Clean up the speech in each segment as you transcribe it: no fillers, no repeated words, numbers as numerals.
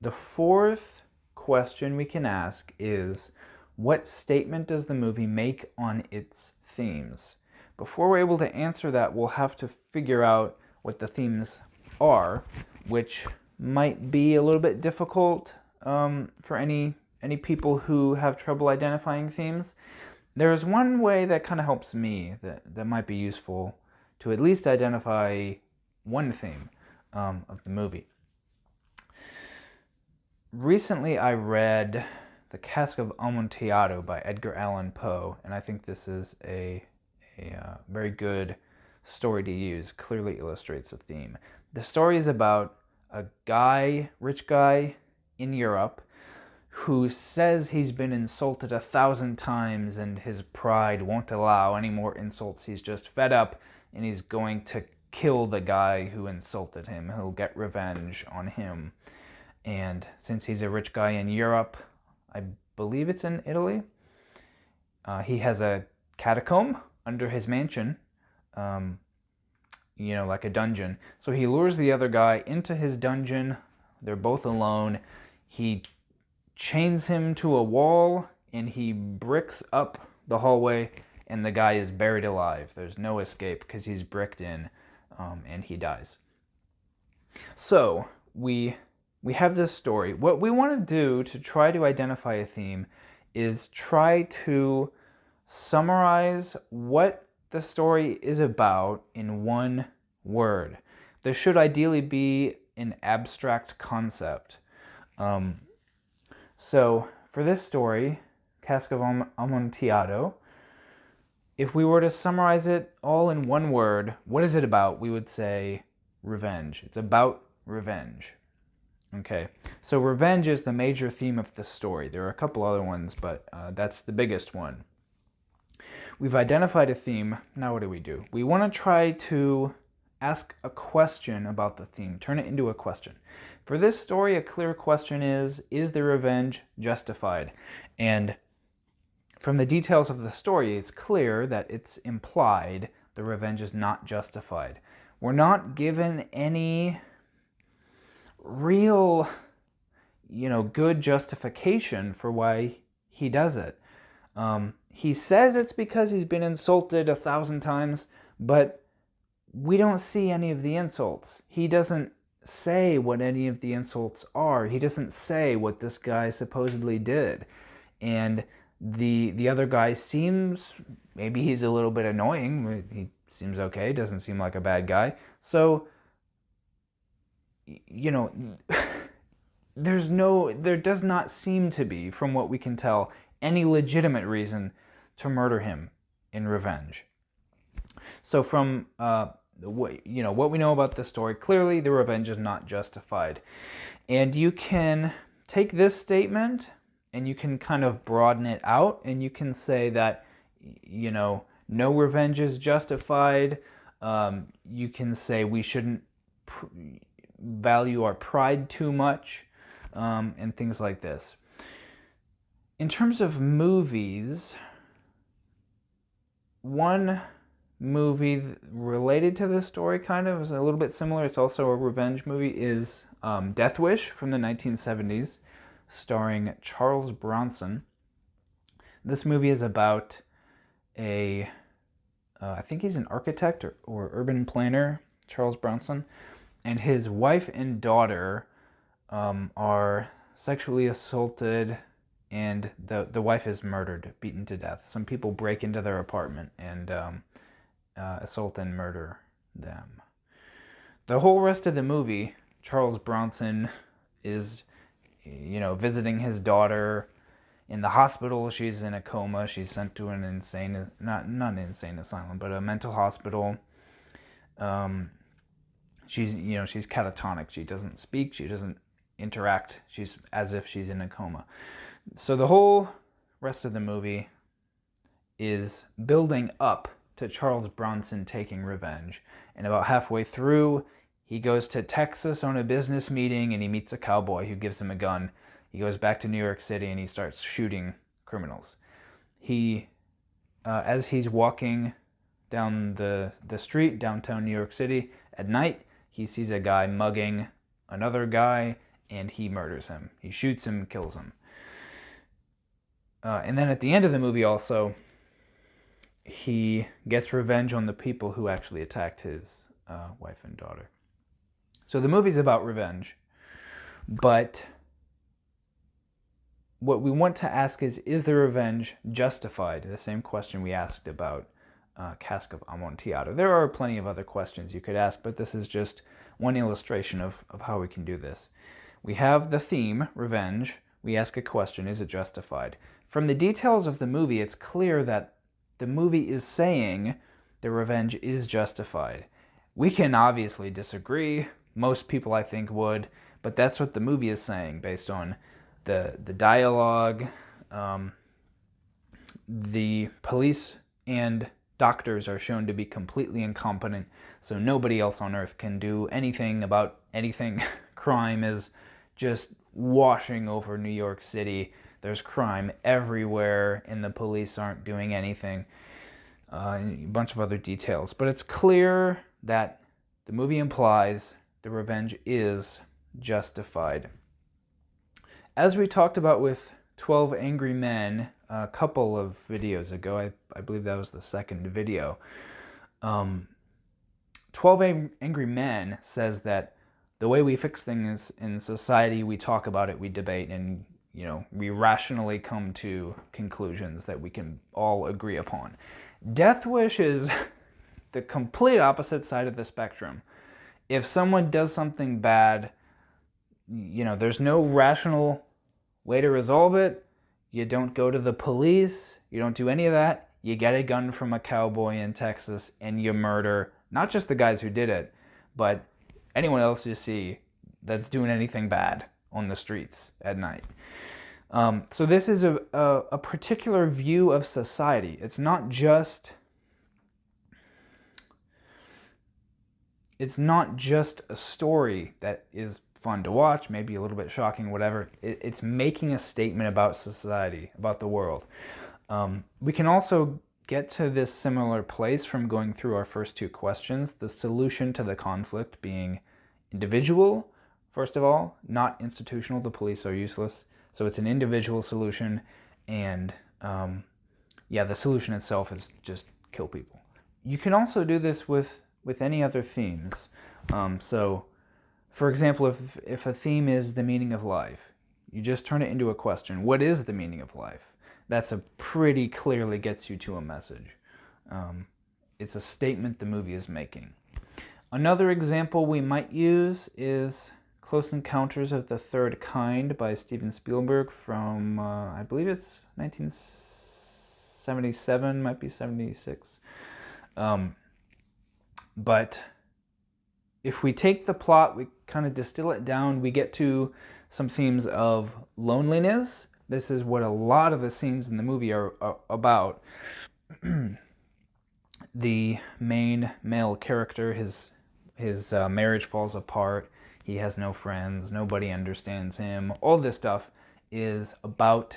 The fourth question we can ask is, what statement does the movie make on its themes? Before we're able to answer that, we'll have to figure out what the themes are, which might be a little bit difficult for any people who have trouble identifying themes. There's one way that kind of helps me that might be useful to at least identify one theme of the movie. Recently I read The Cask of Amontillado by Edgar Allan Poe, and I think this is a very good story to use. Clearly illustrates a theme. The story is about a rich guy in Europe, who says he's been insulted 1,000 times and his pride won't allow any more insults. He's just fed up and he's going to kill the guy who insulted him. He'll get revenge on him. And since he's a rich guy in Europe, I believe it's in Italy, he has a catacomb under his mansion, like a dungeon. So he lures the other guy into his dungeon. They're both alone. He chains him to a wall and he bricks up the hallway, and the guy is buried alive. There's no escape because he's bricked in, and he dies. So we have this story. What we want to do to try to identify a theme is try to summarize what the story is about in one word. There should ideally be an abstract concept. So for this story, Cask of Amontillado, if we were to summarize it all in one word, what is it about? We would say revenge. It's about revenge. Okay, so revenge is the major theme of the story. There are a couple other ones, but that's the biggest one. We've identified a theme. Now what do? We want to try to ask a question about the theme, turn it into a question. For this story, a clear question is the revenge justified? And from the details of the story, it's clear that it's implied the revenge is not justified. We're not given any real, good justification for why he does it. He says it's because he's been insulted 1,000 times, but we don't see any of the insults. He doesn't say what any of the insults are. He doesn't say what this guy supposedly did. And the other guy seems, maybe he's a little bit annoying. He seems okay, doesn't seem like a bad guy. So, there does not seem to be, from what we can tell, any legitimate reason to murder him in revenge. So from what we know about this story, clearly the revenge is not justified. And you can take this statement and you can kind of broaden it out, and you can say that, no revenge is justified. You can say we shouldn't value our pride too much, and things like this. In terms of movies, one movie related to this story kind of is a little bit similar. It's also a revenge movie, is Death Wish from the 1970s, starring Charles Bronson. This movie is about I think he's an architect or urban planner, Charles Bronson, and his wife and daughter are sexually assaulted, and the wife is murdered, beaten to death. Some people break into their apartment and assault and murder them. The whole rest of the movie, Charles Bronson is, visiting his daughter in the hospital. She's in a coma. She's sent to an insane, not an insane asylum, but a mental hospital. She's catatonic. She doesn't speak. She doesn't interact. She's as if she's in a coma. So the whole rest of the movie is building up to Charles Bronson taking revenge. And about halfway through, he goes to Texas on a business meeting and he meets a cowboy who gives him a gun. He goes back to New York City and he starts shooting criminals. As he's walking down the street, downtown New York City, at night, he sees a guy mugging another guy, and he murders him. He shoots him, kills him. And then at the end of the movie also, he gets revenge on the people who actually attacked his wife and daughter. So the movie's about revenge, but what we want to ask is the revenge justified? The same question we asked about Cask of Amontillado. There are plenty of other questions you could ask, but this is just one illustration of how we can do this. We have the theme, revenge. We ask a question, is it justified? From the details of the movie, it's clear that the movie is saying the revenge is justified. We can obviously disagree. Most people, I think, would, but that's what the movie is saying based on the dialogue. The police and doctors are shown to be completely incompetent, so nobody else on earth can do anything about anything. Crime is just washing over New York City. There's crime everywhere, and the police aren't doing anything. And a bunch of other details. But it's clear that the movie implies the revenge is justified. As we talked about with 12 Angry Men a couple of videos ago, I believe that was the second video, 12 Angry Men says that the way we fix things in society, we talk about it, we debate, and we rationally come to conclusions that we can all agree upon. Death Wish is the complete opposite side of the spectrum. If someone does something bad, there's no rational way to resolve it. You don't go to the police. You don't do any of that. You get a gun from a cowboy in Texas and you murder not just the guys who did it, but anyone else you see that's doing anything bad on the streets at night. So this is a particular view of society. It's not just a story that is fun to watch, maybe a little bit shocking, whatever. It's making a statement about society, about the world. We can also get to this similar place from going through our first two questions, the solution to the conflict being individual, first of all, not institutional. The police are useless. So it's an individual solution, and the solution itself is just kill people. You can also do this with any other themes. So, for example, if a theme is the meaning of life, you just turn it into a question. What is the meaning of life? That's a pretty clearly gets you to a message. It's a statement the movie is making. Another example we might use is Close Encounters of the Third Kind by Steven Spielberg from, I believe it's 1977, might be 76. But if we take the plot, we kind of distill it down, we get to some themes of loneliness. This is what a lot of the scenes in the movie are about. The main male character, his marriage falls apart. He has no friends. Nobody understands him. All this stuff is about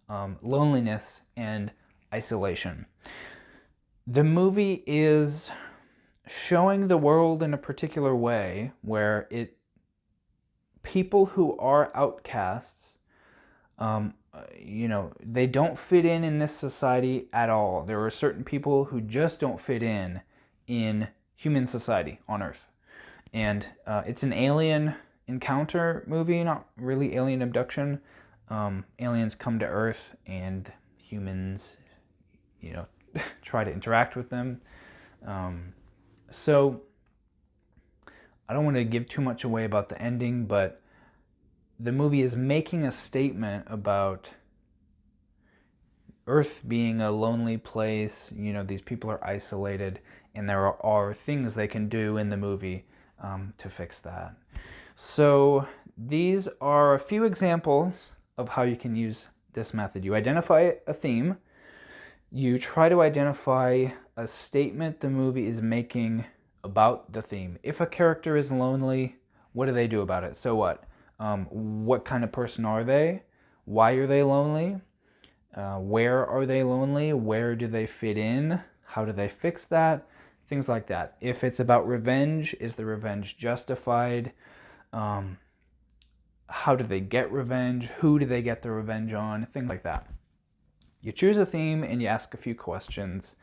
loneliness and isolation. The movie is showing the world in a particular way where people who are outcasts, they don't fit in this society at all. There are certain people who just don't fit in human society on Earth. And it's an alien encounter movie, not really alien abduction. Aliens come to Earth and humans, try to interact with them. So I don't want to give too much away about the ending, but the movie is making a statement about Earth being a lonely place. These people are isolated, and there are things they can do in the movie to fix that. So these are a few examples of how you can use this method. You identify a theme. You try to identify a statement the movie is making about the theme. If a character is lonely, what do they do about it? So what? What kind of person are they? Why are they lonely? Where are they lonely? Where do they fit in? How do they fix that? Things like that. If it's about revenge, is the revenge justified? how do they get revenge, who do they get the revenge on, things like that. You choose a theme and you ask a few questions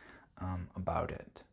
about it.